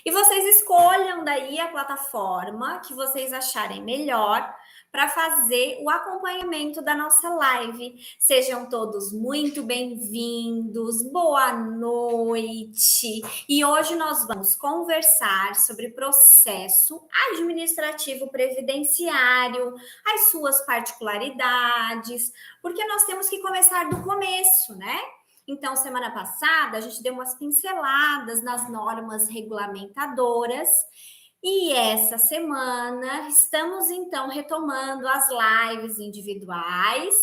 E vocês escolham daí a plataforma que vocês acharem melhor para fazer o acompanhamento da nossa live. Sejam todos muito bem-vindos, boa noite. E hoje nós vamos conversar sobre processo administrativo previdenciário, as suas particularidades, porque nós temos que começar do começo, né? Então, semana passada, a gente deu umas pinceladas nas normas regulamentadoras e essa semana estamos, então, retomando as lives individuais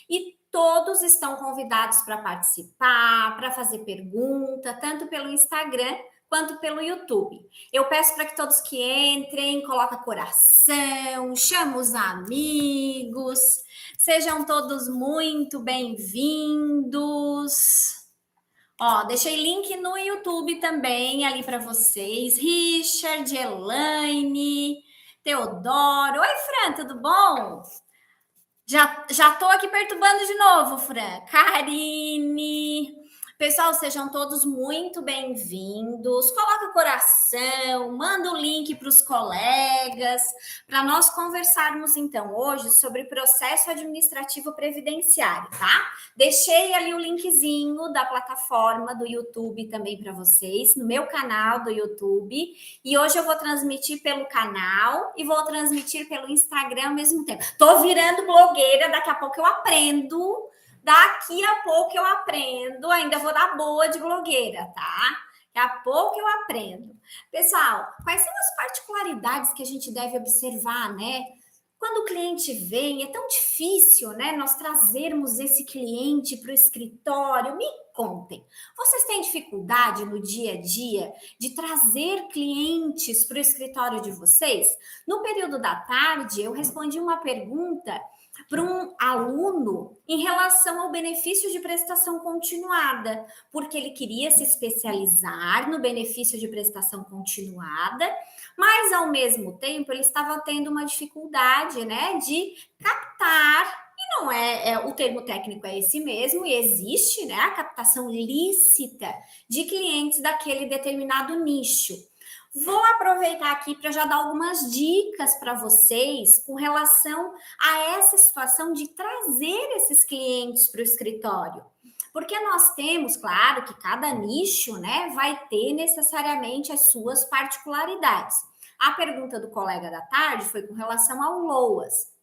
e todos estão convidados para participar, para fazer pergunta, tanto pelo Instagram quanto pelo YouTube. Eu peço para que todos que entrem, coloquem coração, chame os amigos. Sejam todos muito bem-vindos. Ó, deixei link no YouTube também ali para vocês. Richard, Elaine, Teodoro. Oi, Fran, tudo bom? Já tô aqui perturbando de novo, Fran. Karine. Pessoal, sejam todos muito bem-vindos. Coloca o coração, manda o link para os colegas, para nós conversarmos, então, hoje sobre processo administrativo previdenciário, tá? Deixei ali o linkzinho da plataforma do YouTube também para vocês, no meu canal do YouTube. E hoje eu vou transmitir pelo canal e vou transmitir pelo Instagram ao mesmo tempo. Tô virando blogueira, daqui a pouco eu aprendo. Daqui a pouco eu aprendo, ainda vou dar boa de blogueira, tá? Daqui a pouco eu aprendo. Pessoal, quais são as particularidades que a gente deve observar, né? Quando o cliente vem, é tão difícil, né? Nós trazermos esse cliente para o escritório. Me contem, vocês têm dificuldade no dia a dia de trazer clientes para o escritório de vocês? No período da tarde, eu respondi uma pergunta para um aluno em relação ao benefício de prestação continuada, porque ele queria se especializar no benefício de prestação continuada, mas ao mesmo tempo ele estava tendo uma dificuldade, né, de captar. E não o termo técnico é esse mesmo, e existe, né, a captação lícita de clientes daquele determinado nicho. Vou aproveitar aqui para já dar algumas dicas para vocês com relação a essa situação de trazer esses clientes para o escritório. Porque nós temos, claro, que cada nicho, né, vai ter necessariamente as suas particularidades. A pergunta do colega da tarde foi com relação ao LOAS.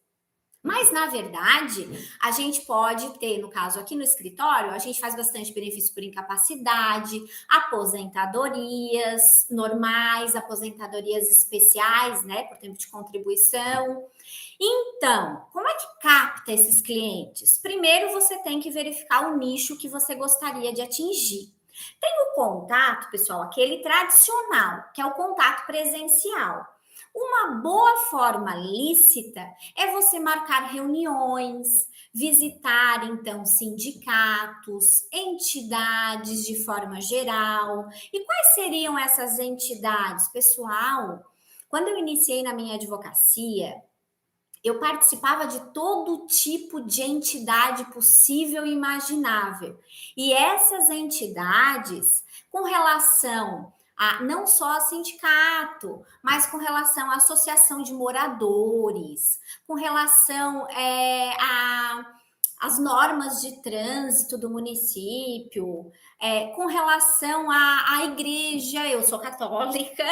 Mas, na verdade, a gente pode ter, no caso aqui no escritório, a gente faz bastante benefício por incapacidade, aposentadorias normais, aposentadorias especiais, né, por tempo de contribuição. Então, como é que capta esses clientes? Primeiro, você tem que verificar o nicho que você gostaria de atingir. Tem o contato, pessoal, aquele tradicional, que é o contato presencial. Uma boa forma lícita é você marcar reuniões, visitar, então, sindicatos, entidades de forma geral. E quais seriam essas entidades, pessoal? Quando eu iniciei na minha advocacia, eu participava de todo tipo de entidade possível e imaginável. E essas entidades, com relação não só a sindicato, mas com relação à associação de moradores, com relação às normas de trânsito do município, com relação à igreja, eu sou católica,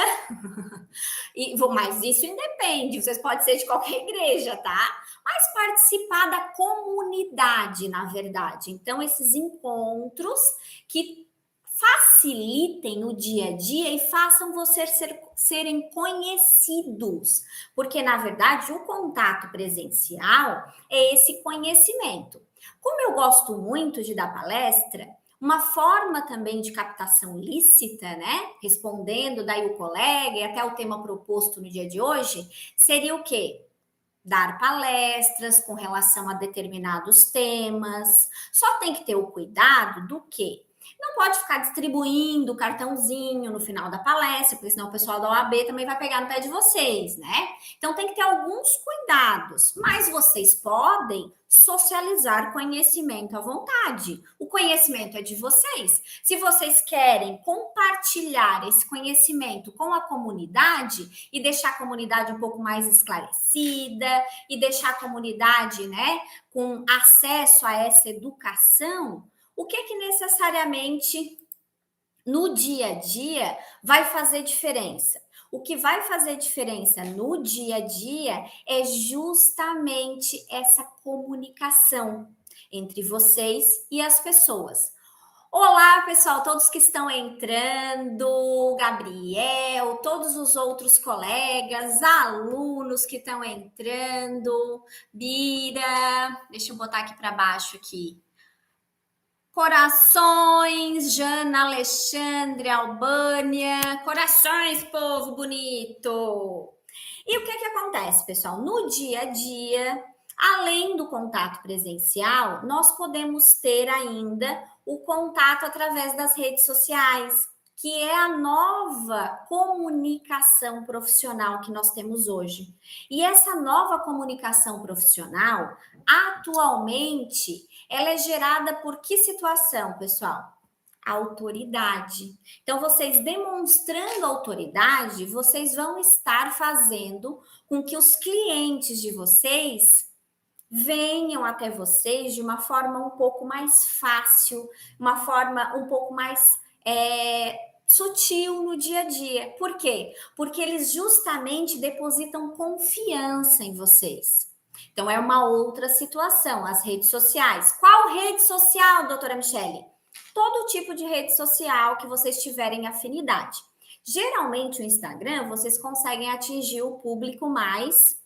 mas isso independe, vocês podem ser de qualquer igreja, tá? Mas participar da comunidade, na verdade. Então, esses encontros que facilitem o dia a dia e façam vocês serem conhecidos, porque na verdade o contato presencial é esse conhecimento. Como eu gosto muito de dar palestra, uma forma também de captação lícita, né? Respondendo daí o colega e até o tema proposto no dia de hoje, seria o quê? Dar palestras com relação a determinados temas. Só tem que ter o cuidado do quê? Não pode ficar distribuindo o cartãozinho no final da palestra, porque senão o pessoal da OAB também vai pegar no pé de vocês, né? Então tem que ter alguns cuidados, mas vocês podem socializar conhecimento à vontade. O conhecimento é de vocês. Se vocês querem compartilhar esse conhecimento com a comunidade e deixar a comunidade um pouco mais esclarecida e deixar a comunidade, né, com acesso a essa educação, o que necessariamente no dia a dia vai fazer diferença? O que vai fazer diferença no dia a dia é justamente essa comunicação entre vocês e as pessoas. Olá, pessoal, todos que estão entrando, Gabriel, todos os outros colegas, alunos que estão entrando, Bira, deixa eu botar aqui para baixo aqui. Corações, Jana, Alexandre, Albânia, corações, povo bonito. E o que acontece, pessoal? No dia a dia, além do contato presencial, nós podemos ter ainda o contato através das redes sociais, que é a nova comunicação profissional que nós temos hoje. E essa nova comunicação profissional, atualmente, ela é gerada por que situação, pessoal? Autoridade. Então, vocês demonstrando autoridade, vocês vão estar fazendo com que os clientes de vocês venham até vocês de uma forma um pouco mais fácil, uma forma um pouco mais sutil no dia a dia. Por quê? Porque eles justamente depositam confiança em vocês. Então, é uma outra situação, as redes sociais. Qual rede social, doutora Michele? Todo tipo de rede social que vocês tiverem afinidade. Geralmente, o Instagram, vocês conseguem atingir o público mais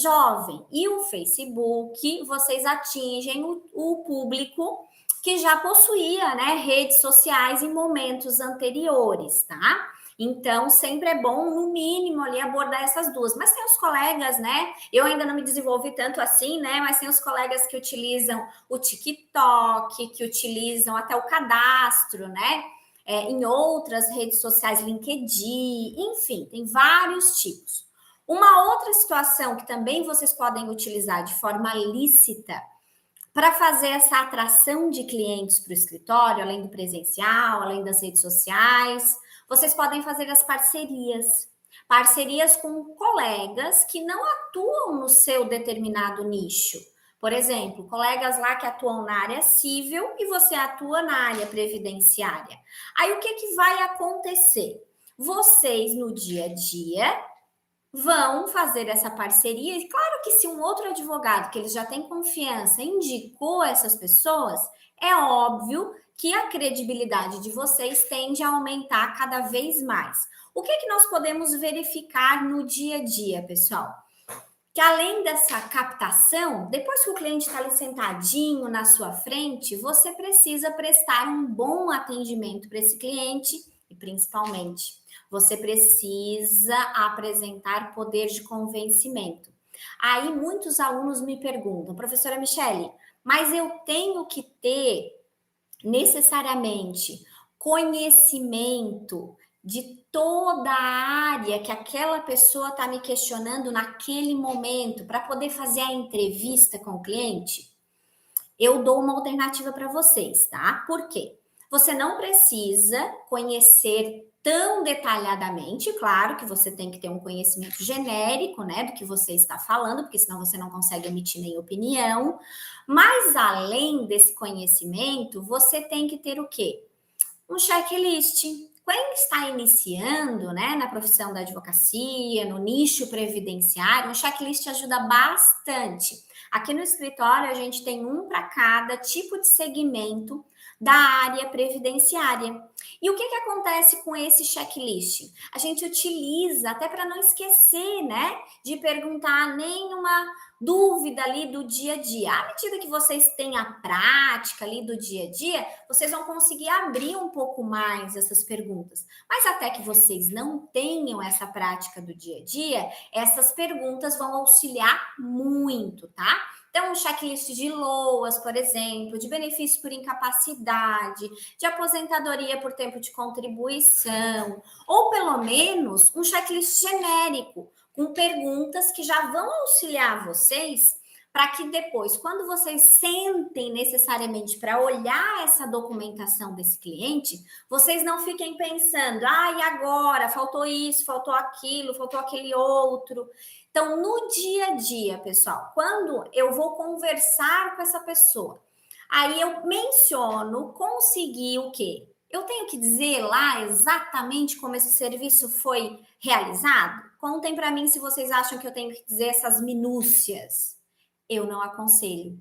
jovem. E o Facebook, vocês atingem o público que já possuía, né, redes sociais em momentos anteriores, tá? Então, sempre é bom, no mínimo, ali abordar essas duas. Mas tem os colegas, né? Eu ainda não me desenvolvi tanto assim, né? Mas tem os colegas que utilizam o TikTok, que utilizam até o cadastro, né? Em outras redes sociais, LinkedIn, enfim, tem vários tipos. Uma outra situação que também vocês podem utilizar de forma lícita para fazer essa atração de clientes para o escritório, além do presencial, além das redes sociais, vocês podem fazer as parcerias. Parcerias com colegas que não atuam no seu determinado nicho. Por exemplo, colegas lá que atuam na área civil e você atua na área previdenciária. Aí o que vai acontecer? Vocês, no dia a dia, vão fazer essa parceria. E claro que se um outro advogado que eles já têm confiança indicou essas pessoas, é óbvio que a credibilidade de vocês tende a aumentar cada vez mais. O que nós podemos verificar no dia a dia, pessoal? Que além dessa captação, depois que o cliente está ali sentadinho na sua frente, você precisa prestar um bom atendimento para esse cliente e, principalmente, você precisa apresentar poder de convencimento. Aí muitos alunos me perguntam, professora Michele, mas eu tenho que ter necessariamente conhecimento de toda a área que aquela pessoa está me questionando naquele momento para poder fazer a entrevista com o cliente? Eu dou uma alternativa para vocês, tá? Por quê? Você não precisa conhecer tão detalhadamente, claro que você tem que ter um conhecimento genérico, né, do que você está falando, porque senão você não consegue emitir nem opinião. Mas além desse conhecimento, você tem que ter o quê? Um checklist. Quem está iniciando, né, na profissão da advocacia, no nicho previdenciário, um checklist ajuda bastante. Aqui no escritório, a gente tem um para cada tipo de segmento da área previdenciária. E o que acontece com esse checklist? A gente utiliza até para não esquecer, né, de perguntar nenhuma dúvida ali do dia a dia. À medida que vocês têm a prática ali do dia a dia, vocês vão conseguir abrir um pouco mais essas perguntas. Mas até que vocês não tenham essa prática do dia a dia, essas perguntas vão auxiliar muito, tá? Então, um checklist de LOAS, por exemplo, de benefício por incapacidade, de aposentadoria por tempo de contribuição, ou pelo menos um checklist genérico, com perguntas que já vão auxiliar vocês para que depois, quando vocês sentem necessariamente para olhar essa documentação desse cliente, vocês não fiquem pensando, e agora? Faltou isso, faltou aquilo, faltou aquele outro. Então, no dia a dia, pessoal, quando eu vou conversar com essa pessoa, aí eu menciono conseguir o quê? Eu tenho que dizer lá exatamente como esse serviço foi realizado? Contem para mim se vocês acham que eu tenho que dizer essas minúcias. Eu não aconselho.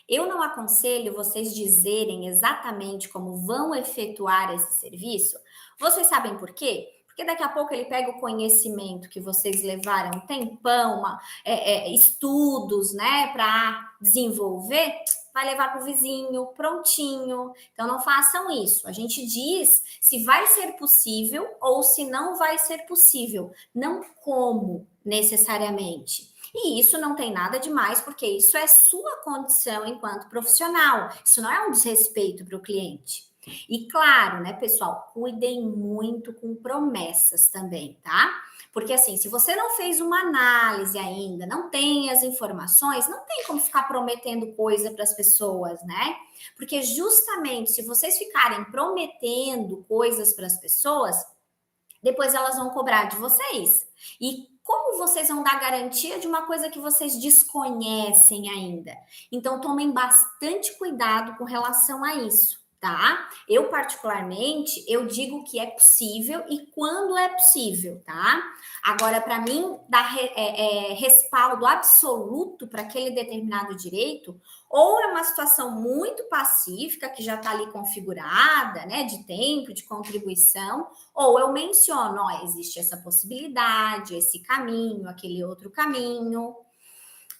Eu não aconselho vocês dizerem exatamente como vão efetuar esse serviço. Vocês sabem por quê? Porque daqui a pouco ele pega o conhecimento que vocês levaram um tempão, estudos, né, para desenvolver, vai levar para o vizinho, prontinho. Então não façam isso. A gente diz se vai ser possível ou se não vai ser possível, não como necessariamente. E isso não tem nada demais, porque isso é sua condição enquanto profissional. Isso não é um desrespeito para o cliente. E claro, né, pessoal, cuidem muito com promessas também, tá? Porque assim, se você não fez uma análise ainda, não tem as informações, não tem como ficar prometendo coisa para as pessoas, né? Porque justamente se vocês ficarem prometendo coisas para as pessoas, depois elas vão cobrar de vocês. E como vocês vão dar garantia de uma coisa que vocês desconhecem ainda? Então, tomem bastante cuidado com relação a isso, tá? Eu, particularmente, eu digo que é possível e quando é possível, tá? Agora, para mim, dar respaldo absoluto para aquele determinado direito, ou é uma situação muito pacífica, que já está ali configurada, né, de tempo, de contribuição, ou eu menciono, existe essa possibilidade, esse caminho, aquele outro caminho.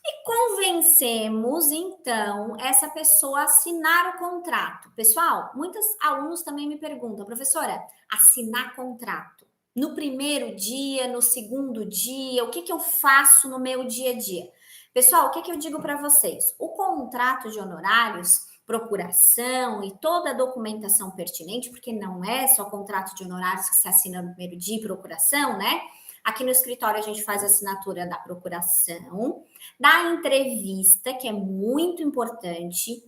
E convencemos, então, essa pessoa a assinar o contrato. Pessoal, muitos alunos também me perguntam, professora, assinar contrato. No primeiro dia, no segundo dia, o que eu faço no meu dia a dia? Pessoal, o que eu digo para vocês? O contrato de honorários, procuração e toda a documentação pertinente, porque não é só contrato de honorários que se assina no primeiro dia e procuração, né? Aqui no escritório a gente faz a assinatura da procuração, da entrevista, que é muito importante,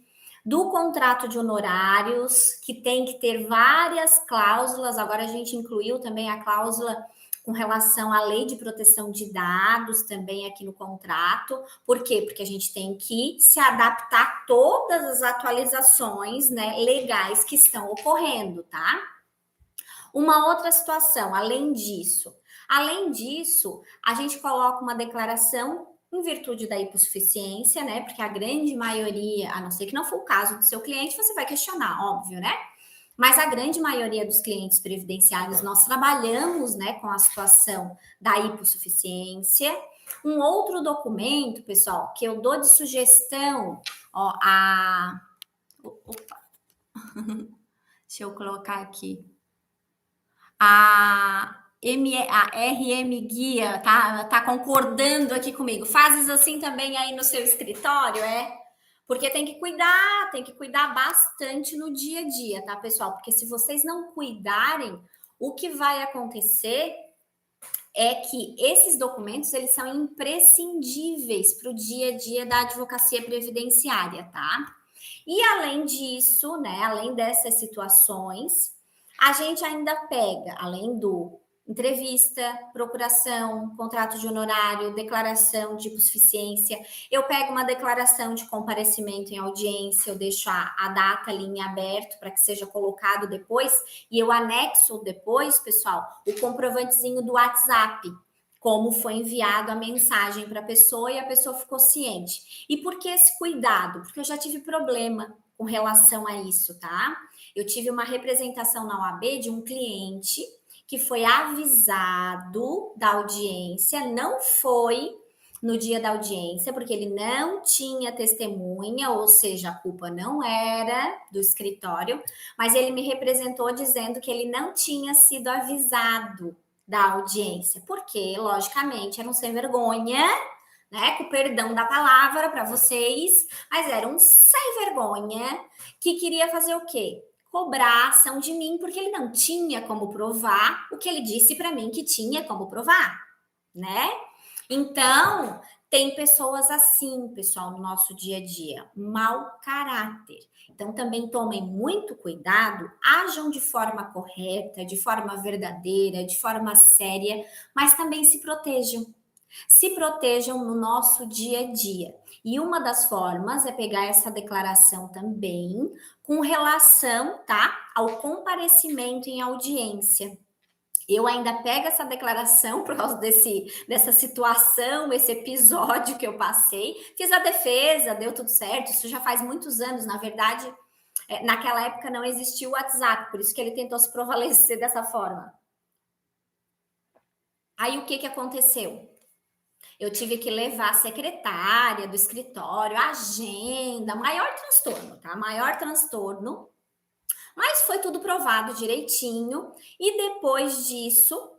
do contrato de honorários, que tem que ter várias cláusulas. Agora a gente incluiu também a cláusula com relação à lei de proteção de dados também aqui no contrato. Por quê? Porque a gente tem que se adaptar a todas as atualizações, né, legais que estão ocorrendo, tá? Uma outra situação, além disso, a gente coloca uma declaração em virtude da hipossuficiência, né? Porque a grande maioria, a não ser que não for o caso do seu cliente, você vai questionar, óbvio, né? Mas a grande maioria dos clientes previdenciários, nós trabalhamos, né, com a situação da hipossuficiência. Um outro documento, pessoal, que eu dou de sugestão, opa, deixa eu colocar aqui. A RM Guia tá concordando aqui comigo. Fazes assim também aí no seu escritório, é? Porque tem que cuidar bastante no dia a dia, tá, pessoal? Porque se vocês não cuidarem, o que vai acontecer é que esses documentos, eles são imprescindíveis para o dia a dia da advocacia previdenciária, tá? E além disso, né, além dessas situações, a gente ainda pega, além do entrevista, procuração, contrato de honorário, declaração de hipossuficiência, eu pego uma declaração de comparecimento em audiência, eu deixo a data ali em aberto para que seja colocado depois, e eu anexo depois, pessoal, o comprovantezinho do WhatsApp, como foi enviado a mensagem para a pessoa e a pessoa ficou ciente. E por que esse cuidado? Porque eu já tive problema com relação a isso, tá? Eu tive uma representação na OAB de um cliente que foi avisado da audiência, não foi no dia da audiência, porque ele não tinha testemunha, ou seja, a culpa não era do escritório, mas ele me representou dizendo que ele não tinha sido avisado da audiência, porque, logicamente, era um sem vergonha, né? Com o perdão da palavra para vocês, mas era um sem vergonha que queria fazer o quê? Cobrar ação de mim, porque ele não tinha como provar o que ele disse para mim que tinha como provar, né? Então, tem pessoas assim, pessoal, no nosso dia a dia, mau caráter. Então, também tomem muito cuidado, ajam de forma correta, de forma verdadeira, de forma séria, mas também se protejam. Se protejam no nosso dia a dia. E uma das formas é pegar essa declaração também com relação, tá, ao comparecimento em audiência. Eu ainda pego essa declaração por causa dessa situação, esse episódio que eu passei. Fiz a defesa, deu tudo certo. Isso já faz muitos anos, na verdade. Naquela época não existia o WhatsApp, por isso que ele tentou se prevalecer dessa forma. Aí o que aconteceu? Eu tive que levar a secretária do escritório, a agenda, maior transtorno, tá? Maior transtorno. Mas foi tudo provado direitinho. E depois disso,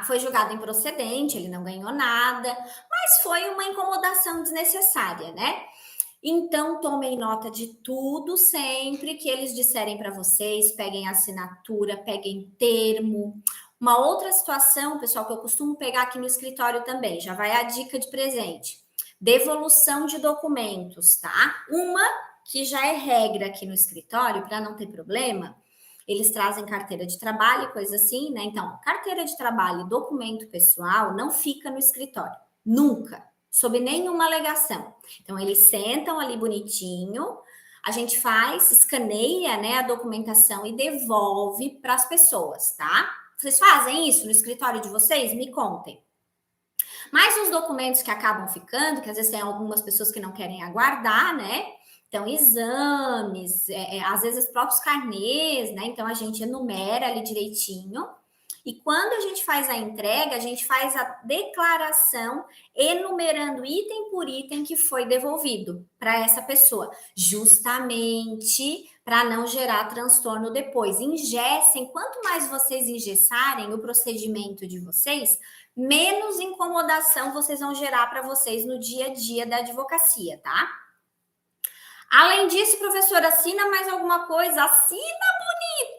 foi julgado improcedente, ele não ganhou nada, mas foi uma incomodação desnecessária, né? Então, tomem nota de tudo sempre que eles disserem para vocês, peguem assinatura, peguem termo. Uma outra situação, pessoal, que eu costumo pegar aqui no escritório também, já vai a dica de presente. Devolução de documentos, tá? Uma que já é regra aqui no escritório, para não ter problema, eles trazem carteira de trabalho e coisa assim, né? Então, carteira de trabalho e documento pessoal não fica no escritório, nunca, sob nenhuma alegação. Então, eles sentam ali bonitinho, a gente faz, escaneia, né, a documentação e devolve para as pessoas, tá? Vocês fazem isso no escritório de vocês? Me contem. Mas os documentos que acabam ficando, que às vezes tem algumas pessoas que não querem aguardar, né? Então, exames, às vezes os próprios carnês, né? Então, a gente enumera ali direitinho. E quando a gente faz a entrega, a gente faz a declaração enumerando item por item que foi devolvido para essa pessoa, justamente para não gerar transtorno depois. Engessem, quanto mais vocês engessarem o procedimento de vocês, menos incomodação vocês vão gerar para vocês no dia a dia da advocacia, tá? Além disso, professor, assina mais alguma coisa? Assina,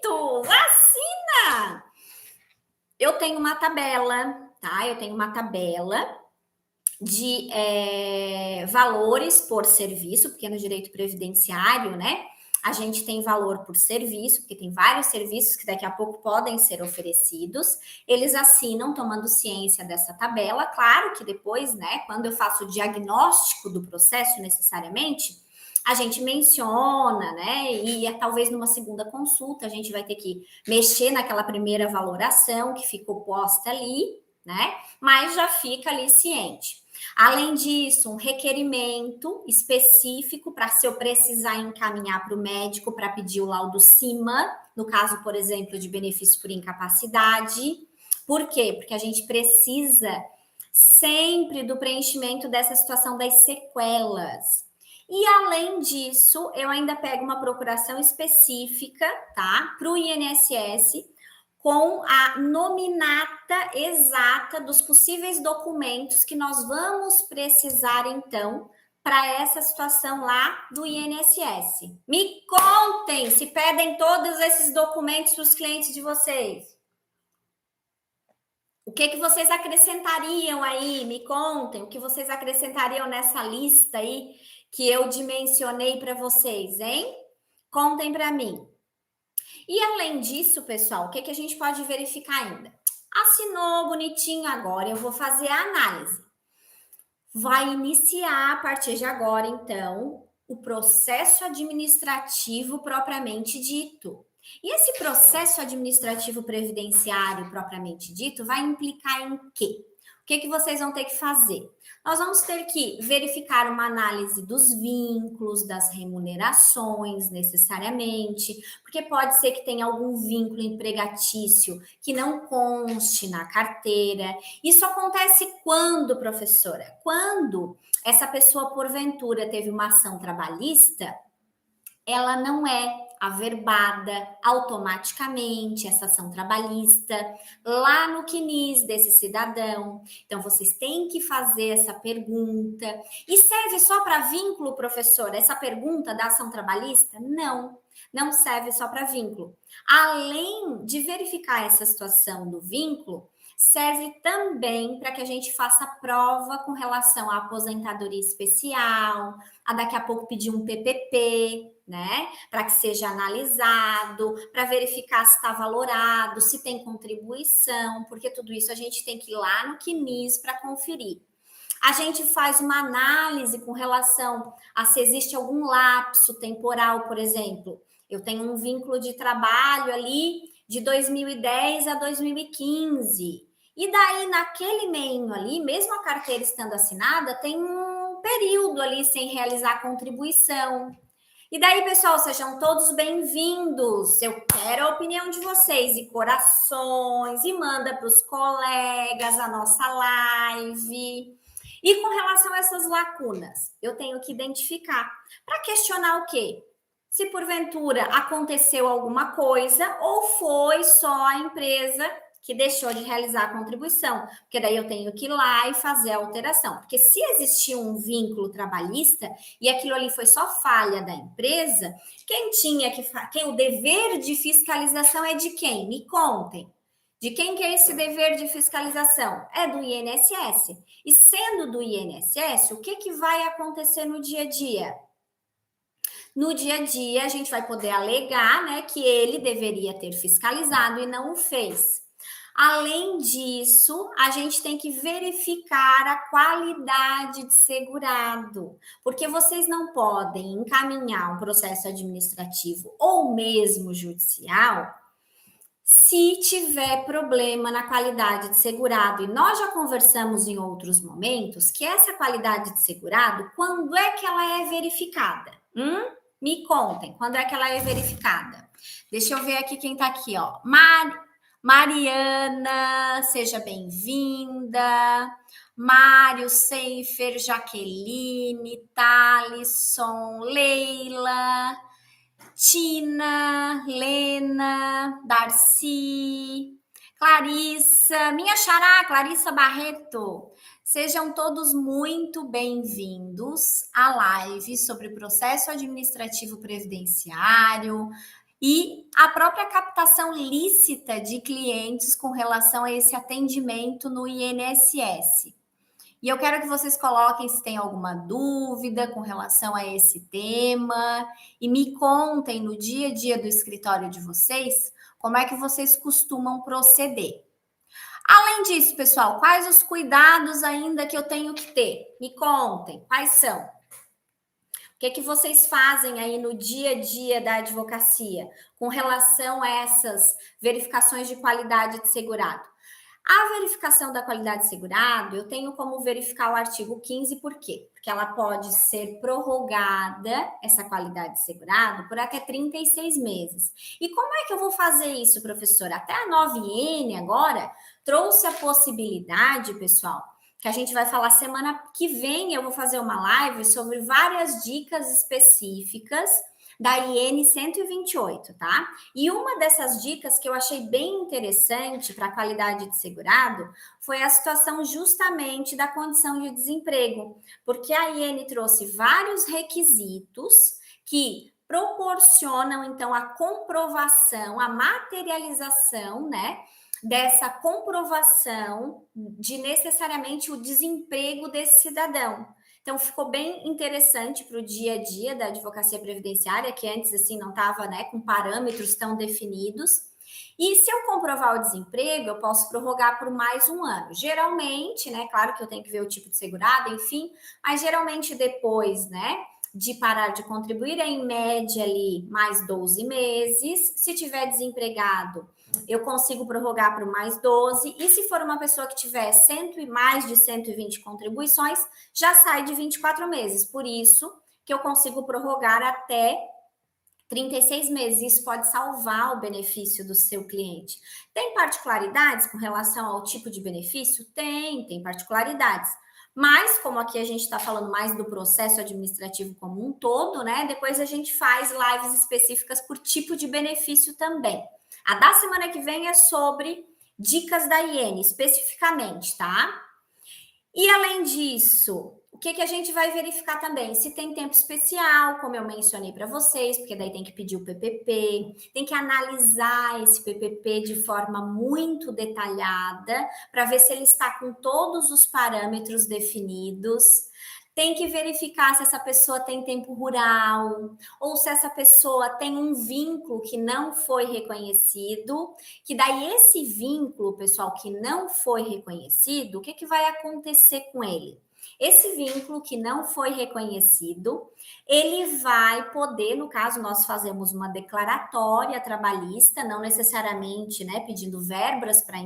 bonito! Assina! Eu tenho uma tabela, tá? Eu tenho uma tabela de valores por serviço, porque no direito previdenciário, né? A gente tem valor por serviço, porque tem vários serviços que daqui a pouco podem ser oferecidos. Eles assinam tomando ciência dessa tabela. Claro que depois, né, quando eu faço o diagnóstico do processo necessariamente, a gente menciona, né? E talvez numa segunda consulta a gente vai ter que mexer naquela primeira valoração que ficou posta ali, né? Mas já fica ali ciente. Além disso, um requerimento específico para se eu precisar encaminhar para o médico para pedir o laudo CIMA, no caso, por exemplo, de benefício por incapacidade. Por quê? Porque a gente precisa sempre do preenchimento dessa situação das sequelas. E além disso, eu ainda pego uma procuração específica, tá? Para o INSS, com a nominata exata dos possíveis documentos que nós vamos precisar, então, para essa situação lá do INSS. Me contem se pedem todos esses documentos para os clientes de vocês. O que vocês acrescentariam aí? Me contem o que vocês acrescentariam nessa lista aí que eu dimensionei para vocês, hein? Contem para mim. E além disso, pessoal, o que a gente pode verificar ainda? Assinou bonitinho agora, eu vou fazer a análise. Vai iniciar a partir de agora, então, o processo administrativo propriamente dito. E esse processo administrativo previdenciário propriamente dito vai implicar em quê? O que vocês vão ter que fazer? Nós vamos ter que verificar uma análise dos vínculos, das remunerações, necessariamente, porque pode ser que tenha algum vínculo empregatício que não conste na carteira. Isso acontece quando, professora? Quando essa pessoa, porventura, teve uma ação trabalhista, ela não é averbada automaticamente essa ação trabalhista lá no CNIS desse cidadão. Então, vocês têm que fazer essa pergunta. E serve só para vínculo, professor? Essa pergunta da ação trabalhista? Não, não serve só para vínculo. Além de verificar essa situação do vínculo, serve também para que a gente faça prova com relação à aposentadoria especial, a daqui a pouco pedir um PPP, né? Para que seja analisado, para verificar se está valorado, se tem contribuição, porque tudo isso a gente tem que ir lá no CNIS para conferir. A gente faz uma análise com relação a se existe algum lapso temporal, por exemplo. Eu tenho um vínculo de trabalho ali de 2010 a 2015. E daí, naquele meio ali, mesmo a carteira estando assinada, tem um período ali sem realizar contribuição. E daí, pessoal, sejam todos bem-vindos. Eu quero a opinião de vocês e corações, e manda para os colegas a nossa live. E com relação a essas lacunas, eu tenho que identificar para questionar o quê? Se porventura aconteceu alguma coisa ou foi só a empresa que deixou de realizar a contribuição, porque daí eu tenho que ir lá e fazer a alteração. Porque se existir um vínculo trabalhista e aquilo ali foi só falha da empresa, quem o dever de fiscalização é de quem? Me contem. De quem que é esse dever de fiscalização? É do INSS. E sendo do INSS, o que vai acontecer no dia a dia? No dia a dia, a gente vai poder alegar, né, que ele deveria ter fiscalizado e não o fez. Além disso, a gente tem que verificar a qualidade de segurado, porque vocês não podem encaminhar um processo administrativo ou mesmo judicial se tiver problema na qualidade de segurado. E nós já conversamos em outros momentos que essa qualidade de segurado, quando é que ela é verificada? Me contem, quando é que ela é verificada? Deixa eu ver aqui quem tá aqui, ó. Mariana, seja bem-vinda. Mário, Seifer, Jaqueline, Thalisson, Leila, Tina, Lena, Darcy, Clarissa, minha xará, Clarissa Barreto. Sejam todos muito bem-vindos à live sobre o processo administrativo previdenciário e a própria captação lícita de clientes com relação a esse atendimento no INSS. E eu quero que vocês coloquem se tem alguma dúvida com relação a esse tema e me contem no dia a dia do escritório de vocês como é que vocês costumam proceder. Além disso, pessoal, quais os cuidados ainda que eu tenho que ter? Me contem, quais são? O que vocês fazem aí no dia a dia da advocacia com relação a essas verificações de qualidade de segurado? A verificação da qualidade de segurado, eu tenho como verificar o artigo 15, por quê? Porque ela pode ser prorrogada, essa qualidade de segurado, por até 36 meses. E como é que eu vou fazer isso, professora? Até a 9N agora trouxe a possibilidade, pessoal, que a gente vai falar semana que vem, eu vou fazer uma live sobre várias dicas específicas da IN 128, tá? E uma dessas dicas que eu achei bem interessante para a qualidade de segurado foi a situação justamente da condição de desemprego, porque a IN trouxe vários requisitos que proporcionam, então, a comprovação, a materialização, né, dessa comprovação de necessariamente o desemprego desse cidadão. Então, ficou bem interessante para o dia a dia da advocacia previdenciária, que antes, assim, não estava, né, com parâmetros tão definidos. E se eu comprovar o desemprego, eu posso prorrogar por mais um ano. Geralmente, né, claro que eu tenho que ver o tipo de segurado, enfim, mas geralmente depois, né, de parar de contribuir, é em média ali mais 12 meses. Se tiver desempregado, eu consigo prorrogar por mais 12, e se for uma pessoa que tiver mais de 120 contribuições, já sai de 24 meses. Por isso que eu consigo prorrogar até 36 meses. Isso pode salvar o benefício do seu cliente. Tem particularidades com relação ao tipo de benefício? Tem particularidades. Mas, como aqui a gente está falando mais do processo administrativo como um todo, né? Depois a gente faz lives específicas por tipo de benefício também. A da semana que vem é sobre dicas da Iene, especificamente, tá? E além disso, o que a gente vai verificar também? Se tem tempo especial, como eu mencionei para vocês, porque daí tem que pedir o PPP, tem que analisar esse PPP de forma muito detalhada para ver se ele está com todos os parâmetros definidos. Tem que verificar se essa pessoa tem tempo rural ou se essa pessoa tem um vínculo que não foi reconhecido, que daí esse vínculo, pessoal, que não foi reconhecido, o que vai acontecer com ele? Esse vínculo que não foi reconhecido, ele vai poder, no caso, nós fazemos uma declaratória trabalhista, não necessariamente, né, pedindo verbas para a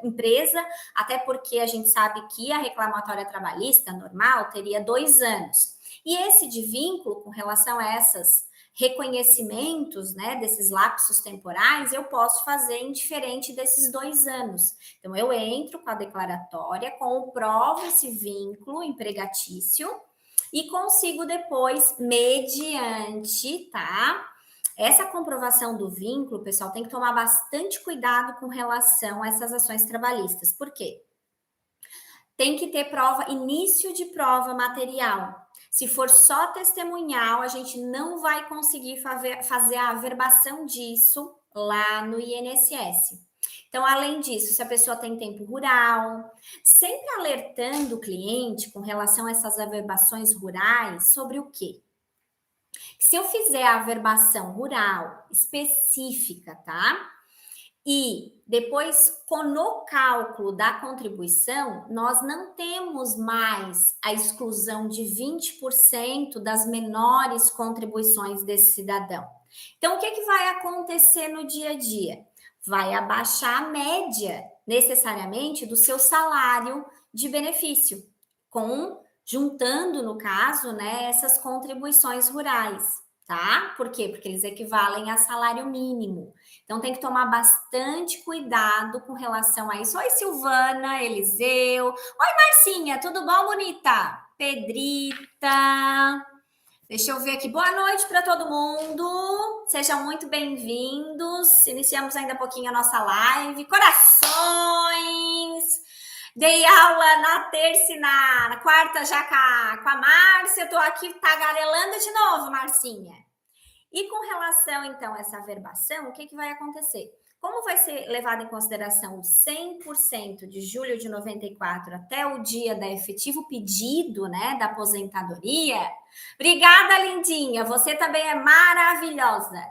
empresa, até porque a gente sabe que a reclamatória trabalhista normal teria 2 anos. E esse de vínculo, com relação a essas reconhecimentos, né, desses lapsos temporais, eu posso fazer indiferente desses 2 anos. Então, eu entro com a declaratória, comprovo esse vínculo empregatício e consigo depois, mediante, tá? Essa comprovação do vínculo, pessoal, tem que tomar bastante cuidado com relação a essas ações trabalhistas. Por quê? Tem que ter prova, início de prova material. Se for só testemunhal, a gente não vai conseguir fazer a averbação disso lá no INSS. Então, além disso, se a pessoa tem tempo rural, sempre alertando o cliente com relação a essas averbações rurais sobre o quê? Se eu fizer a averbação rural específica, tá? E depois, no cálculo da contribuição, nós não temos mais a exclusão de 20% das menores contribuições desse cidadão. Então, o que vai acontecer no dia a dia? Vai abaixar a média, necessariamente, do seu salário de benefício, juntando, no caso, né, essas contribuições rurais, tá? Por quê? Porque eles equivalem a salário mínimo. Então tem que tomar bastante cuidado com relação a isso. Oi, Silvana, Eliseu. Oi, Marcinha, tudo bom, bonita? Pedrita. Deixa eu ver aqui. Boa noite para todo mundo. Sejam muito bem-vindos. Iniciamos ainda um pouquinho a nossa live. Corações! Dei aula na terça e na quarta já com a Márcia. Estou aqui tagarelando de novo, Marcinha. E com relação, então, a essa averbação, o que vai acontecer? Como vai ser levado em consideração o 100% de julho de 94 até o dia da efetivo pedido, né, da aposentadoria? Obrigada, lindinha. Você também é maravilhosa.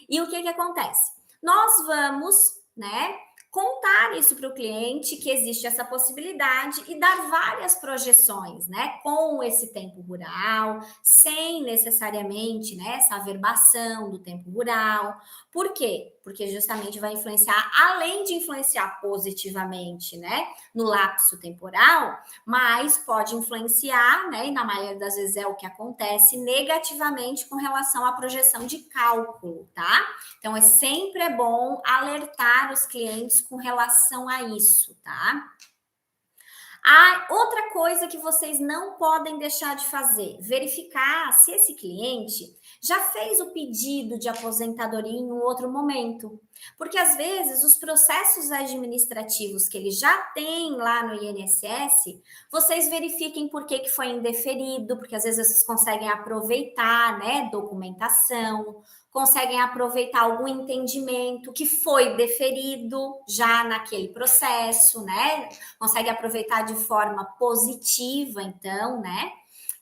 E o que acontece? Nós vamos, né, contar isso para o cliente que existe essa possibilidade e dar várias projeções, né? Com esse tempo rural, sem necessariamente, né, essa averbação do tempo rural. Por quê? Porque justamente vai influenciar, além de influenciar positivamente, né, no lapso temporal, mas pode influenciar, né, e na maioria das vezes é o que acontece, negativamente com relação à projeção de cálculo, tá? Então, sempre bom alertar os clientes com relação a isso, tá? Outra coisa que vocês não podem deixar de fazer, verificar se esse cliente já fez o pedido de aposentadoria em um outro momento. Porque às vezes os processos administrativos que ele já tem lá no INSS, vocês verifiquem por que foi indeferido, porque às vezes vocês conseguem aproveitar, né, documentação, conseguem aproveitar algum entendimento que foi deferido já naquele processo, né? Consegue aproveitar de forma positiva, então, né?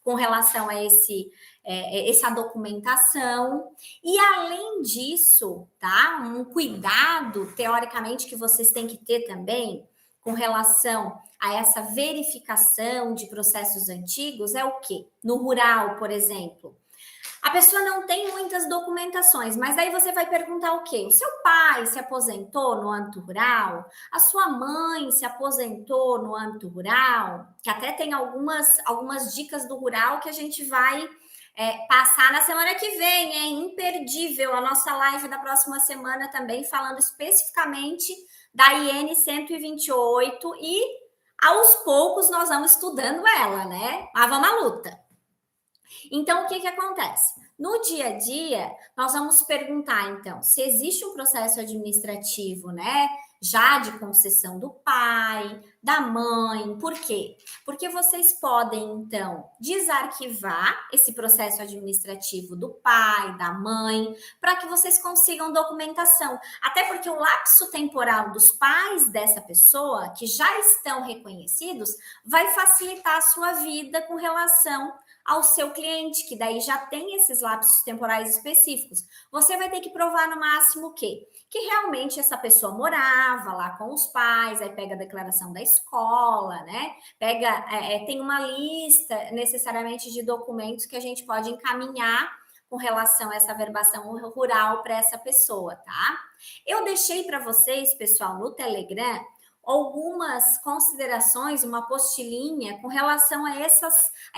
Com relação a essa documentação. E além disso, tá? Um cuidado, teoricamente, que vocês têm que ter também com relação a essa verificação de processos antigos é o quê? No rural, por exemplo. A pessoa não tem muitas documentações, mas aí você vai perguntar o quê? O seu pai se aposentou no âmbito rural? A sua mãe se aposentou no âmbito rural? Que até tem algumas dicas do rural que a gente vai passar na semana que vem, hein? Imperdível a nossa live da próxima semana também, falando especificamente da IN 128 e Aos poucos nós vamos estudando ela, né? Mas vamos à luta. Então, o que acontece? No dia a dia, nós vamos perguntar, então, se existe um processo administrativo, né? Já de concessão do pai, da mãe. Por quê? Porque vocês podem, então, desarquivar esse processo administrativo do pai, da mãe, para que vocês consigam documentação. Até porque o lapso temporal dos pais dessa pessoa, que já estão reconhecidos, vai facilitar a sua vida com relação ao seu cliente, que daí já tem esses lapsos temporais específicos. Você vai ter que provar no máximo o quê? Que realmente essa pessoa morava lá com os pais, aí pega a declaração da escola, né? Tem uma lista necessariamente de documentos que a gente pode encaminhar com relação a essa verbação rural para essa pessoa, tá? Eu deixei para vocês, pessoal, no Telegram, algumas considerações, uma apostilinha com relação a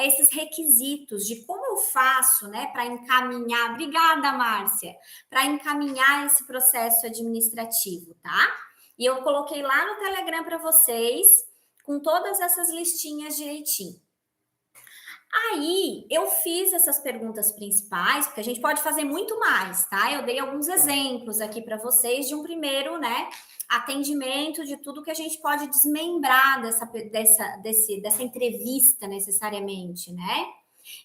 esses requisitos de como eu faço, né, para encaminhar. Obrigada, Márcia, para encaminhar esse processo administrativo, tá? E eu coloquei lá no Telegram para vocês com todas essas listinhas direitinho. Aí eu fiz essas perguntas principais, porque a gente pode fazer muito mais, tá? Eu dei alguns exemplos aqui para vocês de um primeiro, né, atendimento de tudo que a gente pode desmembrar dessa entrevista necessariamente, né?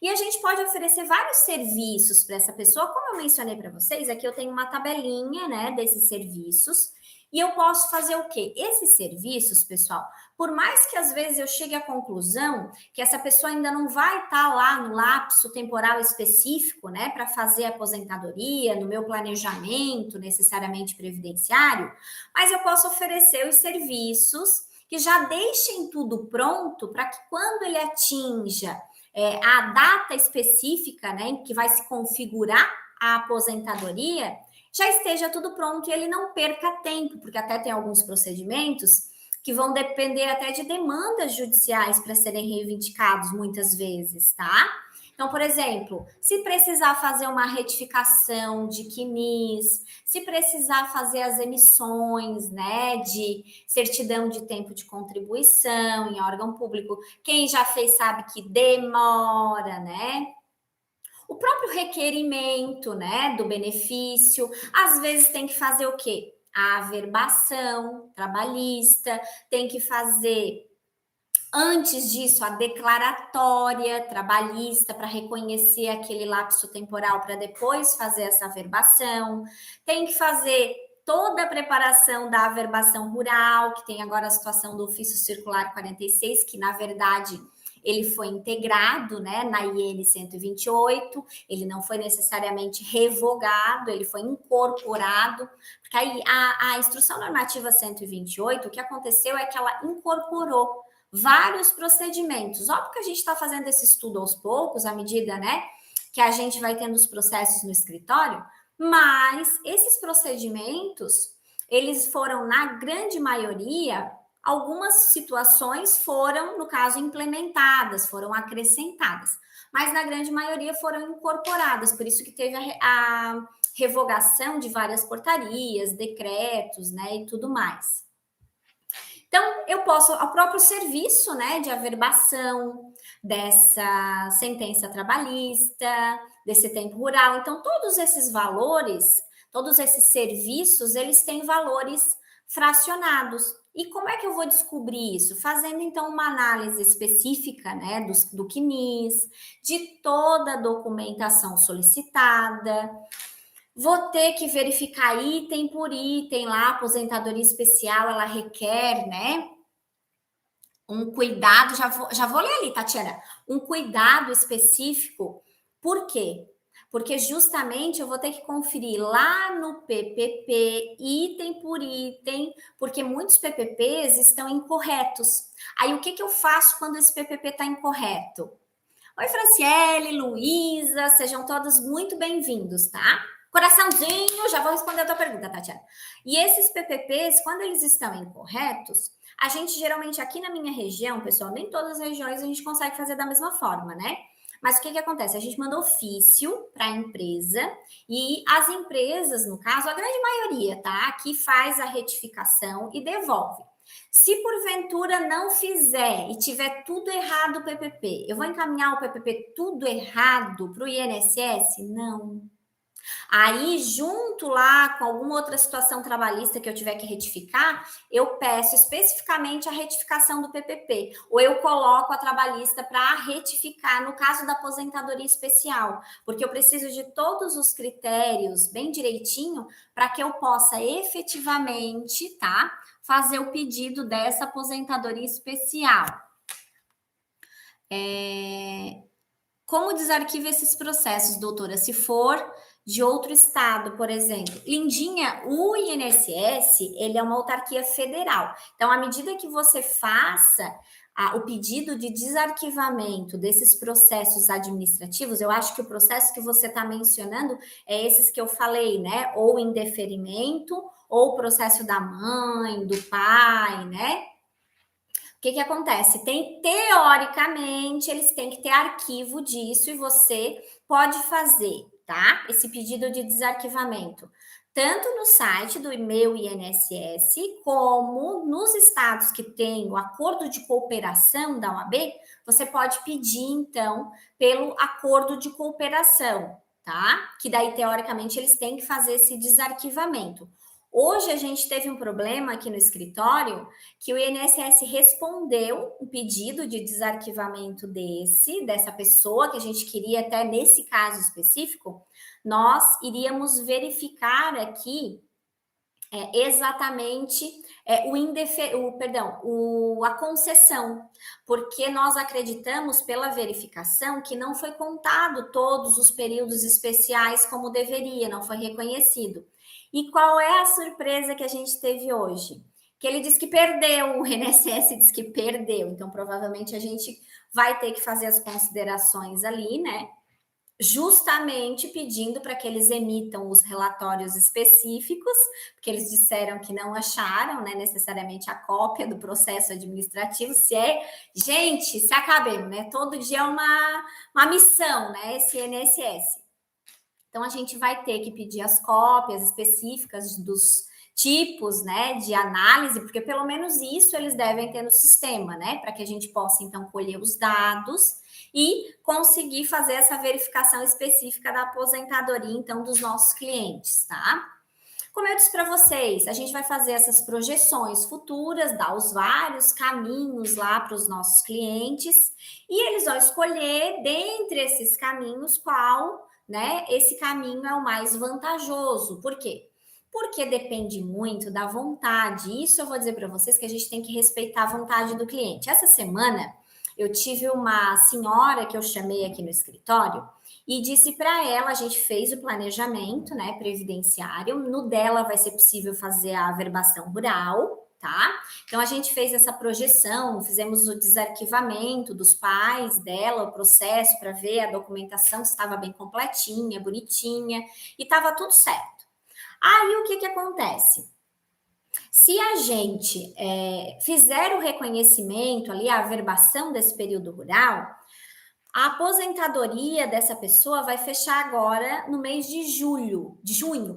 E a gente pode oferecer vários serviços para essa pessoa, como eu mencionei para vocês, aqui eu tenho uma tabelinha, né, desses serviços. E eu posso fazer o quê? Esses serviços, pessoal, por mais que às vezes eu chegue à conclusão que essa pessoa ainda não vai estar lá no lapso temporal específico, né, para fazer a aposentadoria, no meu planejamento necessariamente previdenciário, mas eu posso oferecer os serviços que já deixem tudo pronto para que quando ele atinja a data específica, né, em que vai se configurar a aposentadoria, já esteja tudo pronto e ele não perca tempo, porque até tem alguns procedimentos que vão depender até de demandas judiciais para serem reivindicados muitas vezes, tá? Então, por exemplo, se precisar fazer uma retificação de CNIS, se precisar fazer as emissões, né, de certidão de tempo de contribuição em órgão público, quem já fez sabe que demora, né? O próprio requerimento, né, do benefício, às vezes tem que fazer o quê? A averbação trabalhista, tem que fazer antes disso a declaratória trabalhista para reconhecer aquele lapso temporal para depois fazer essa averbação, tem que fazer toda a preparação da averbação rural, que tem agora a situação do ofício circular 46, que na verdade ele foi integrado, né, na IN 128, ele não foi necessariamente revogado, ele foi incorporado, porque aí a Instrução Normativa 128, o que aconteceu é que ela incorporou vários procedimentos. Óbvio que a gente está fazendo esse estudo aos poucos, à medida, né, que a gente vai tendo os processos no escritório, mas esses procedimentos, eles foram, na grande maioria, algumas situações foram, no caso, implementadas, foram acrescentadas, mas na grande maioria foram incorporadas, por isso que teve a revogação de várias portarias, decretos, né, e tudo mais. Então, eu posso, ao próprio serviço, né, de averbação dessa sentença trabalhista, desse tempo rural. Então, todos esses valores, todos esses serviços, eles têm valores fracionados. E como é que eu vou descobrir isso? Fazendo, então, uma análise específica, né, do CNIS, de toda a documentação solicitada. Vou ter que verificar item por item lá, a aposentadoria especial, ela requer, né, um cuidado, já vou ler ali, Tatiana, um cuidado específico. Por quê? Porque justamente eu vou ter que conferir lá no PPP, item por item, porque muitos PPPs estão incorretos. Aí o que eu faço quando esse PPP está incorreto? Oi, Franciele, Luísa, sejam todos muito bem-vindos, tá? Coraçãozinho, já vou responder a tua pergunta, Tatiana. E esses PPPs, quando eles estão incorretos, a gente geralmente aqui na minha região, pessoal, nem todas as regiões a gente consegue fazer da mesma forma, né? Mas o que acontece? A gente manda ofício para a empresa e as empresas, no caso, a grande maioria, tá? Que faz a retificação e devolve. Se porventura não fizer e tiver tudo errado o PPP, eu vou encaminhar o PPP tudo errado para o INSS? Não. Aí, junto lá com alguma outra situação trabalhista que eu tiver que retificar, eu peço especificamente a retificação do PPP, ou eu coloco a trabalhista para retificar no caso da aposentadoria especial, porque eu preciso de todos os critérios bem direitinho para que eu possa efetivamente, tá, fazer o pedido dessa aposentadoria especial. Como desarquiva esses processos, doutora? Se for de outro estado, por exemplo. Lindinha, o INSS, ele é uma autarquia federal. Então, à medida que você faça o pedido de desarquivamento desses processos administrativos, eu acho que o processo que você está mencionando é esses que eu falei, né? Ou indeferimento, ou o processo da mãe, do pai, né? O que acontece? Teoricamente, eles têm que ter arquivo disso e você pode fazer, tá? Esse pedido de desarquivamento, tanto no site do e-mail INSS, como nos estados que têm o acordo de cooperação da OAB, você pode pedir, então, pelo acordo de cooperação, tá? Que daí, teoricamente, eles têm que fazer esse desarquivamento. Hoje a gente teve um problema aqui no escritório que o INSS respondeu um pedido de desarquivamento dessa pessoa, que a gente queria até nesse caso específico, nós iríamos verificar aqui exatamente a concessão, porque nós acreditamos pela verificação que não foi contado todos os períodos especiais como deveria, não foi reconhecido. E qual é a surpresa que a gente teve hoje? Que ele diz que perdeu, o INSS diz que perdeu, então provavelmente a gente vai ter que fazer as considerações ali, né? Justamente pedindo para que eles emitam os relatórios específicos, porque eles disseram que não acharam, né, necessariamente a cópia do processo administrativo, gente, se acabemos, né, todo dia é uma missão, né, esse INSS. Então, a gente vai ter que pedir as cópias específicas dos tipos, né, de análise, porque pelo menos isso eles devem ter no sistema, né, para que a gente possa, então, colher os dados e conseguir fazer essa verificação específica da aposentadoria, então, dos nossos clientes, tá? Como eu disse para vocês, a gente vai fazer essas projeções futuras, dar os vários caminhos lá para os nossos clientes e eles vão escolher dentre esses caminhos qual, né, esse caminho é o mais vantajoso. Por quê? Porque depende muito da vontade. Isso eu vou dizer para vocês que a gente tem que respeitar a vontade do cliente. Essa semana eu tive uma senhora que eu chamei aqui no escritório e disse para ela, a gente fez o planejamento, né, previdenciário, no dela vai ser possível fazer a averbação rural, tá? Então a gente fez essa projeção, fizemos o desarquivamento dos pais dela, o processo para ver a documentação se estava bem completinha, bonitinha, e estava tudo certo. Aí o que acontece? Se a gente fizer o reconhecimento ali, a averbação desse período rural, a aposentadoria dessa pessoa vai fechar agora no mês de junho,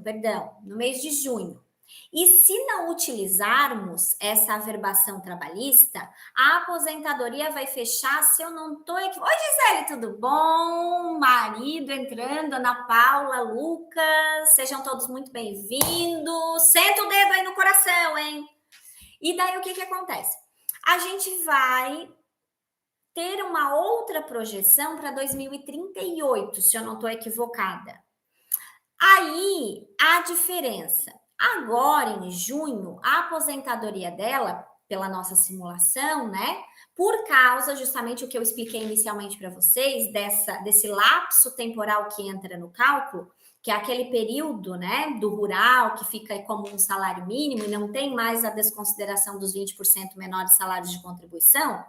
perdão, no mês de junho. E se não utilizarmos essa averbação trabalhista, a aposentadoria vai fechar, se eu não estou equivocada. Oi, Gisele, tudo bom? Marido entrando, Ana Paula, Lucas, sejam todos muito bem-vindos. Senta o dedo aí no coração, hein? E daí o que acontece? A gente vai ter uma outra projeção para 2038, se eu não estou equivocada. Aí, a diferença. Agora, em junho, a aposentadoria dela, pela nossa simulação, né? Por causa, justamente o que eu expliquei inicialmente para vocês, desse lapso temporal que entra no cálculo, que é aquele período, né, do rural, que fica como um salário mínimo e não tem mais a desconsideração dos 20% menores salários de contribuição.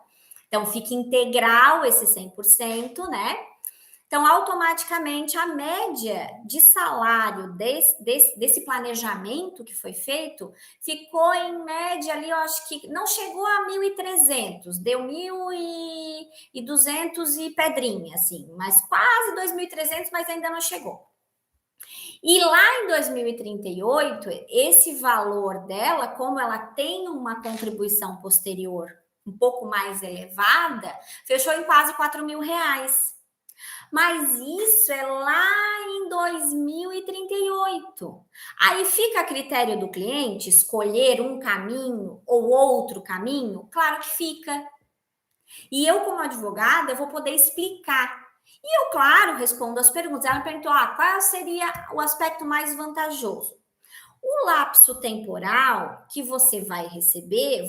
Então, fica integral esse 100%, né? Então, automaticamente, a média de salário desse planejamento que foi feito ficou em média ali, eu acho que não chegou a 1.300, deu 1.200 e pedrinha, assim, mas quase 2.300, mas ainda não chegou. E lá em 2038, esse valor dela, como ela tem uma contribuição posterior um pouco mais elevada, fechou em quase R$ 4.000. Mas isso é lá em 2038. Aí fica a critério do cliente escolher um caminho ou outro caminho? Claro que fica. E eu, como advogada, eu vou poder explicar. E eu, claro, respondo as perguntas. Ela perguntou: qual seria o aspecto mais vantajoso? O lapso temporal que você vai receber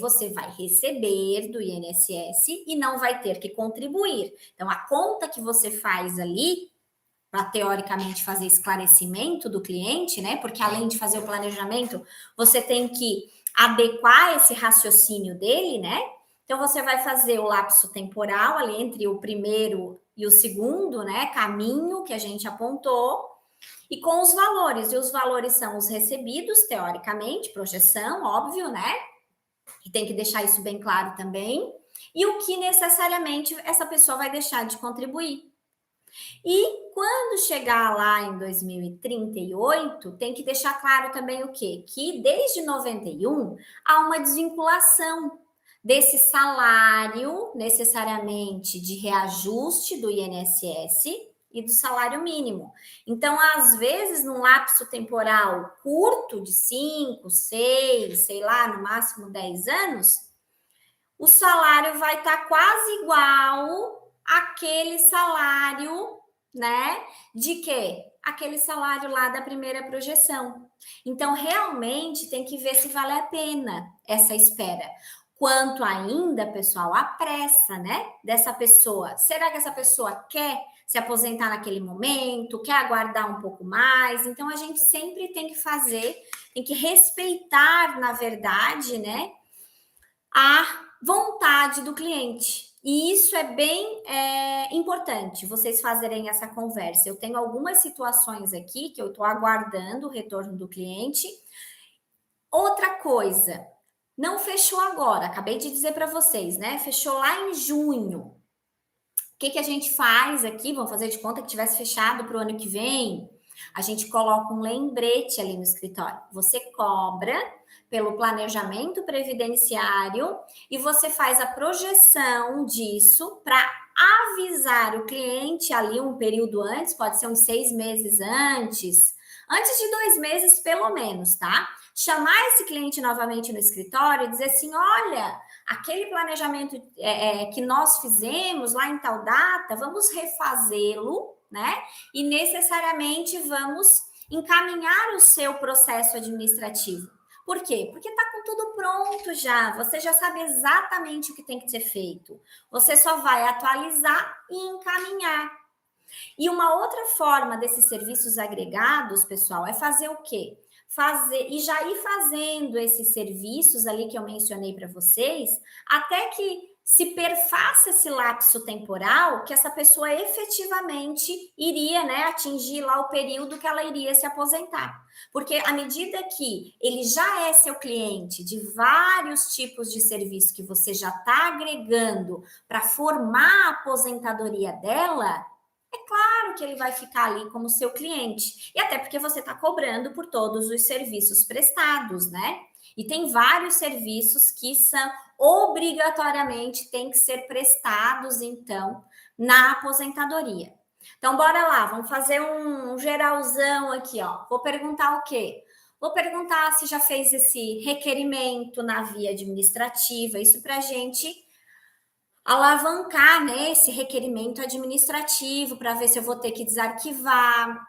do INSS e não vai ter que contribuir. Então, a conta que você faz ali, para teoricamente fazer esclarecimento do cliente, né? Porque além de fazer o planejamento, você tem que adequar esse raciocínio dele, né? Então, você vai fazer o lapso temporal ali entre o primeiro e o segundo, né? Caminho que a gente apontou. E com os valores, e os valores são os recebidos, teoricamente, projeção, óbvio, né? E tem que deixar isso bem claro também. E o que necessariamente essa pessoa vai deixar de contribuir. E quando chegar lá em 2038, tem que deixar claro também o quê? Que desde 91 há uma desvinculação desse salário necessariamente de reajuste do INSS e do salário mínimo. Então, às vezes, num lapso temporal curto de 5, 6, sei lá, no máximo 10 anos, o salário vai estar quase igual àquele salário, né? De quê? Aquele salário lá da primeira projeção. Então, realmente tem que ver se vale a pena essa espera. Quanto ainda, pessoal, a pressa, né? Dessa pessoa. Será que essa pessoa quer se aposentar naquele momento? Quer aguardar um pouco mais? Então, a gente sempre tem que fazer, tem que respeitar, na verdade, né? A vontade do cliente. E isso é bem importante, vocês fazerem essa conversa. Eu tenho algumas situações aqui que eu estou aguardando o retorno do cliente. Outra coisa, não fechou agora, acabei de dizer para vocês, né? Fechou lá em junho. O que a gente faz aqui? Vamos fazer de conta que tivesse fechado para o ano que vem. A gente coloca um lembrete ali no escritório. Você cobra pelo planejamento previdenciário e você faz a projeção disso para avisar o cliente ali um período antes, pode ser uns 6 meses antes de 2 meses pelo menos, tá? Chamar esse cliente novamente no escritório e dizer assim: olha, aquele planejamento que nós fizemos lá em tal data, vamos refazê-lo, né? E necessariamente vamos encaminhar o seu processo administrativo. Por quê? Porque está com tudo pronto já. Você já sabe exatamente o que tem que ser feito. Você só vai atualizar e encaminhar. E uma outra forma desses serviços agregados, pessoal, é fazer o quê? Fazer e já ir fazendo esses serviços ali que eu mencionei para vocês, até que se perfaça esse lapso temporal que essa pessoa efetivamente iria, né, atingir lá o período que ela iria se aposentar. Porque à medida que ele já é seu cliente de vários tipos de serviço que você já está agregando para formar a aposentadoria dela, é claro que ele vai ficar ali como seu cliente. E até porque você está cobrando por todos os serviços prestados, né? E tem vários serviços que são obrigatoriamente têm que ser prestados, então, na aposentadoria. Então, bora lá, vamos fazer um geralzão aqui, ó. Vou perguntar o quê? Vou perguntar se já fez esse requerimento na via administrativa, isso para a gente alavancar, né, esse requerimento administrativo para ver se eu vou ter que desarquivar.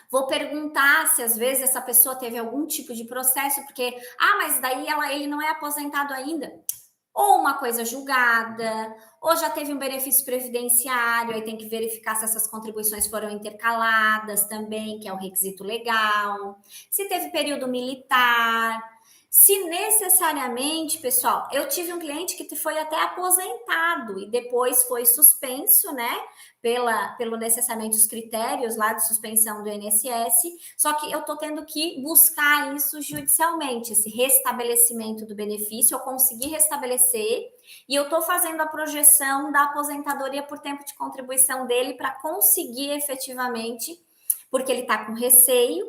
Vou perguntar se às vezes essa pessoa teve algum tipo de processo, porque, mas daí ele não é aposentado ainda. Ou uma coisa julgada, ou já teve um benefício previdenciário, aí tem que verificar se essas contribuições foram intercaladas também, que é o requisito legal. Se teve período militar, se necessariamente, pessoal, eu tive um cliente que foi até aposentado e depois foi suspenso, né? Pelo necessariamente os critérios lá de suspensão do INSS, só que eu estou tendo que buscar isso judicialmente, esse restabelecimento do benefício, eu consegui restabelecer e eu estou fazendo a projeção da aposentadoria por tempo de contribuição dele para conseguir efetivamente porque ele está com receio,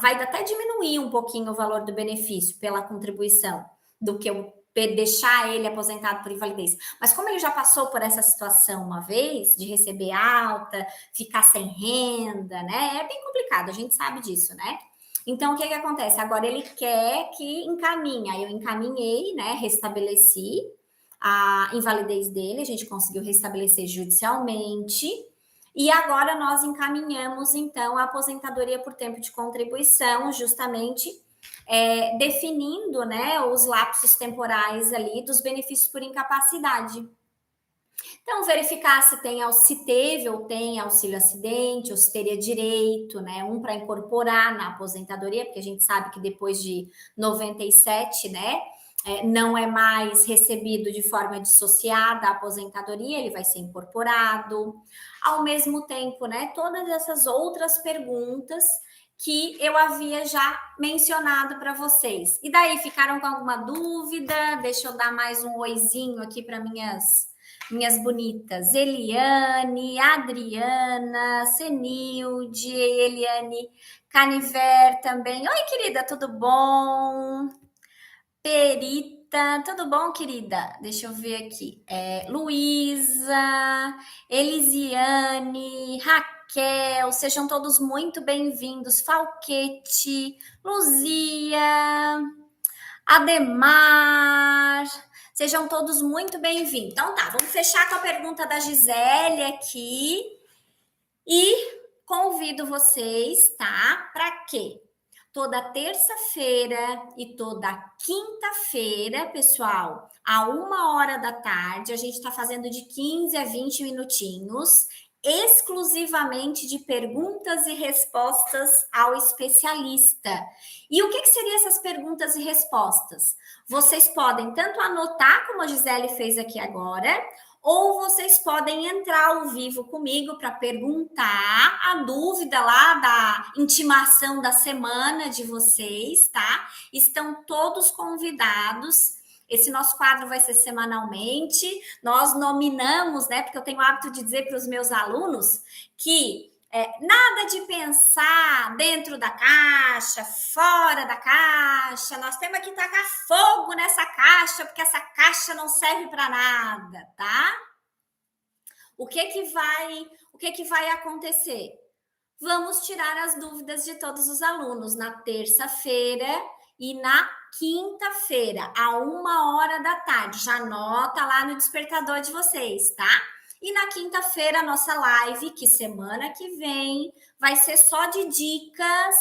vai até diminuir um pouquinho o valor do benefício pela contribuição, do que eu deixar ele aposentado por invalidez. Mas como ele já passou por essa situação uma vez, de receber alta, ficar sem renda, né? É bem complicado, a gente sabe disso, né? Então, o que acontece? Agora ele quer que encaminhe. Aí eu encaminhei, né? Restabeleci a invalidez dele, a gente conseguiu restabelecer judicialmente. E agora nós encaminhamos, então, a aposentadoria por tempo de contribuição, justamente definindo, né, os lapsos temporais ali dos benefícios por incapacidade. Então, verificar se teve ou tem auxílio acidente, ou se teria direito, né? Um para incorporar na aposentadoria, porque a gente sabe que depois de 97, né? Não é mais recebido de forma dissociada a aposentadoria, ele vai ser incorporado. Ao mesmo tempo, né? Todas essas outras perguntas que eu havia já mencionado para vocês. E daí, ficaram com alguma dúvida? Deixa eu dar mais um oizinho aqui para minhas bonitas, Eliane, Adriana, Senilde, Eliane Caniver também. Oi, querida, tudo bom? Perita, tudo bom, querida? Deixa eu ver aqui. Luísa, Elisiane, Raquel, sejam todos muito bem-vindos. Falquete, Luzia, Ademar, sejam todos muito bem-vindos. Então tá, vamos fechar com a pergunta da Gisele aqui e convido vocês, tá? Para quê? Toda terça-feira e toda quinta-feira, pessoal, a 1 hora da tarde, a gente está fazendo de 15 a 20 minutinhos, exclusivamente de perguntas e respostas ao especialista. E o que seriam essas perguntas e respostas? Vocês podem tanto anotar, como a Gisele fez aqui agora, ou vocês podem entrar ao vivo comigo para perguntar a dúvida lá da intimação da semana de vocês, tá? Estão todos convidados. Esse nosso quadro vai ser semanalmente. Nós nominamos, né? Porque eu tenho o hábito de dizer para os meus alunos que nada de pensar dentro da caixa, fora da caixa. Nós temos que tacar fogo nessa caixa, porque essa caixa não serve para nada, tá? O que vai acontecer? Vamos tirar as dúvidas de todos os alunos na terça-feira e na quinta-feira, a 1 hora da tarde. Já anota lá no despertador de vocês, tá? E na quinta-feira, a nossa live, que semana que vem, vai ser só de dicas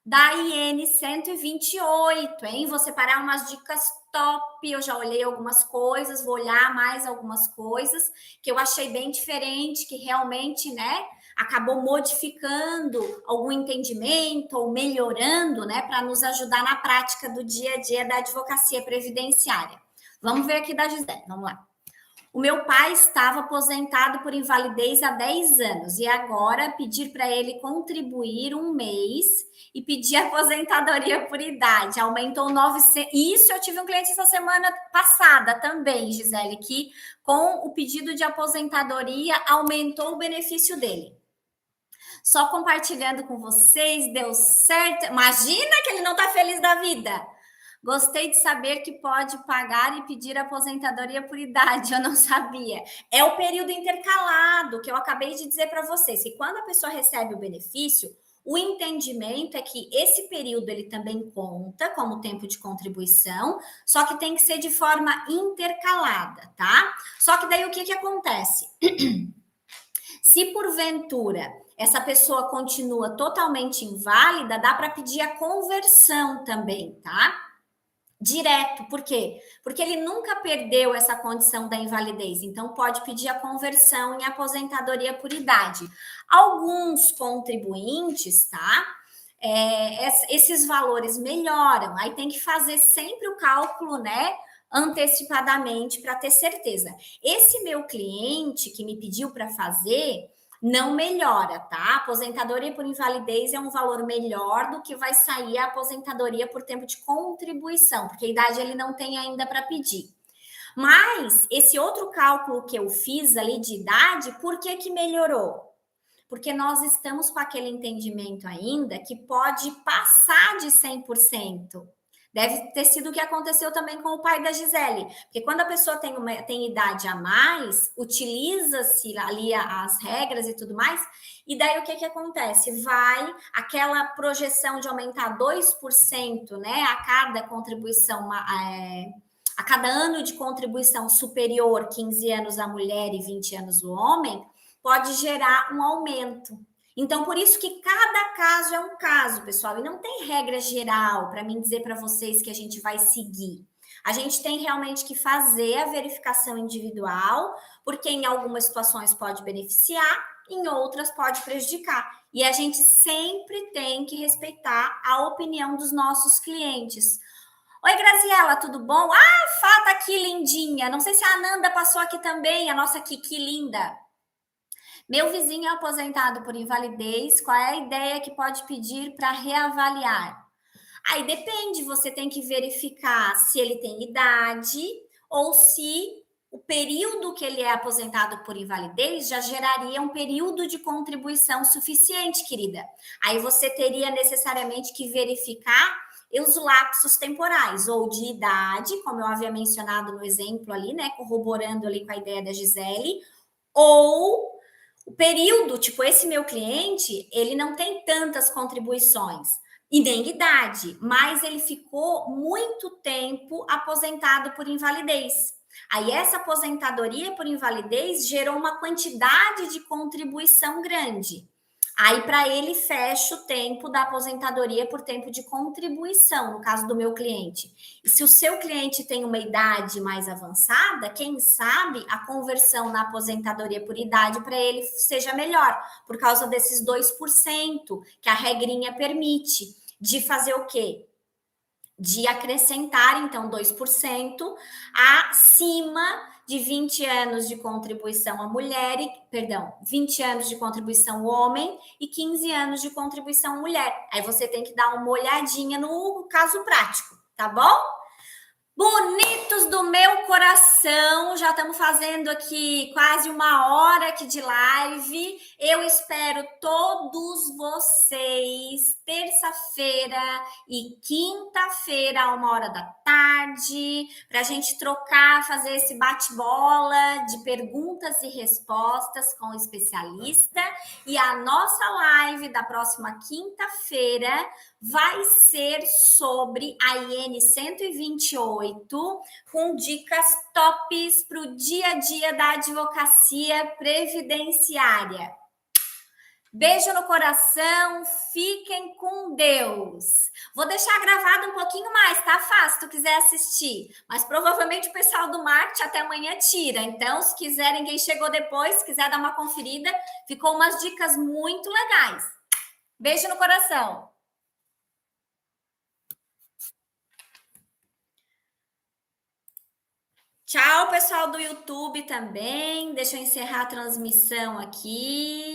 da IN 128, hein? Vou separar umas dicas top, eu já olhei algumas coisas, vou olhar mais algumas coisas que eu achei bem diferente, que realmente, né, acabou modificando algum entendimento ou melhorando, né, para nos ajudar na prática do dia a dia da advocacia previdenciária. Vamos ver aqui da Gisele, vamos lá. O meu pai estava aposentado por invalidez há 10 anos e agora pedir para ele contribuir um mês e pedir aposentadoria por idade. Aumentou 900. Isso eu tive um cliente essa semana passada também, Gisele, que com o pedido de aposentadoria aumentou o benefício dele. Só compartilhando com vocês, deu certo. Imagina que ele não está feliz da vida. Gostei de saber que pode pagar e pedir aposentadoria por idade, eu não sabia. É o período intercalado que eu acabei de dizer para vocês, que quando a pessoa recebe o benefício, o entendimento é que esse período ele também conta como tempo de contribuição, só que tem que ser de forma intercalada, tá? Só que daí o que acontece? Se porventura essa pessoa continua totalmente inválida, dá para pedir a conversão também, tá? Direto, por quê? Porque ele nunca perdeu essa condição da invalidez, então pode pedir a conversão em aposentadoria por idade. Alguns contribuintes, tá? Esses valores melhoram, aí tem que fazer sempre o cálculo, né? Antecipadamente para ter certeza. Esse meu cliente que me pediu para fazer não melhora, tá? Aposentadoria por invalidez é um valor melhor do que vai sair a aposentadoria por tempo de contribuição, porque a idade ele não tem ainda para pedir. Mas esse outro cálculo que eu fiz ali de idade, por que melhorou? porque nós estamos com aquele entendimento ainda que pode passar de 100%. Deve ter sido o que aconteceu também com o pai da Gisele, porque quando a pessoa tem idade a mais, utiliza-se ali as regras e tudo mais, e daí o que acontece? Vai aquela projeção de aumentar 2%, né, a cada contribuição, a cada ano de contribuição superior, 15 anos a mulher e 20 anos o homem, pode gerar um aumento. Então, por isso que cada caso é um caso, pessoal, e não tem regra geral para mim dizer para vocês que a gente vai seguir. A gente tem realmente que fazer a verificação individual, porque em algumas situações pode beneficiar, em outras pode prejudicar. E a gente sempre tem que respeitar a opinião dos nossos clientes. Oi, Graziela, tudo bom? Ah, Fá tá aqui, lindinha. Não sei se a Ananda passou aqui também, a nossa Kiki linda. Meu vizinho é aposentado por invalidez. Qual é a ideia que pode pedir para reavaliar? Aí depende, você tem que verificar se ele tem idade ou se o período que ele é aposentado por invalidez já geraria um período de contribuição suficiente, querida. Aí você teria necessariamente que verificar os lapsos temporais, ou de idade, como eu havia mencionado no exemplo ali, né, corroborando ali com a ideia da Gisele, ou o período, tipo, esse meu cliente, ele não tem tantas contribuições e nem idade, mas ele ficou muito tempo aposentado por invalidez. Aí essa aposentadoria por invalidez gerou uma quantidade de contribuição grande. Aí, para ele, fecha o tempo da aposentadoria por tempo de contribuição, no caso do meu cliente. E se o seu cliente tem uma idade mais avançada, quem sabe a conversão na aposentadoria por idade para ele seja melhor, por causa desses 2% que a regrinha permite, de fazer o quê? De acrescentar, então, 2% acima de 20 anos de contribuição a mulher, perdão, 20 anos de contribuição homem e 15 anos de contribuição mulher. Aí você tem que dar uma olhadinha no caso prático, tá bom? Bonitos do meu coração, já estamos fazendo aqui quase 1 hora aqui de live. Eu espero todos vocês terça-feira e quinta-feira, a 1 hora da tarde, para a gente trocar, fazer esse bate-bola de perguntas e respostas com o especialista. E a nossa live da próxima quinta-feira vai ser sobre a IN 128, com dicas tops para o dia a dia da advocacia previdenciária. Beijo no coração, fiquem com Deus. Vou deixar gravado um pouquinho mais, tá? Fácil, se tu quiser assistir. Mas provavelmente o pessoal do marketing até amanhã tira. Então, se quiserem, quem chegou depois, se quiser dar uma conferida, ficou umas dicas muito legais. Beijo no coração. Tchau, pessoal do YouTube também. Deixa eu encerrar a transmissão aqui.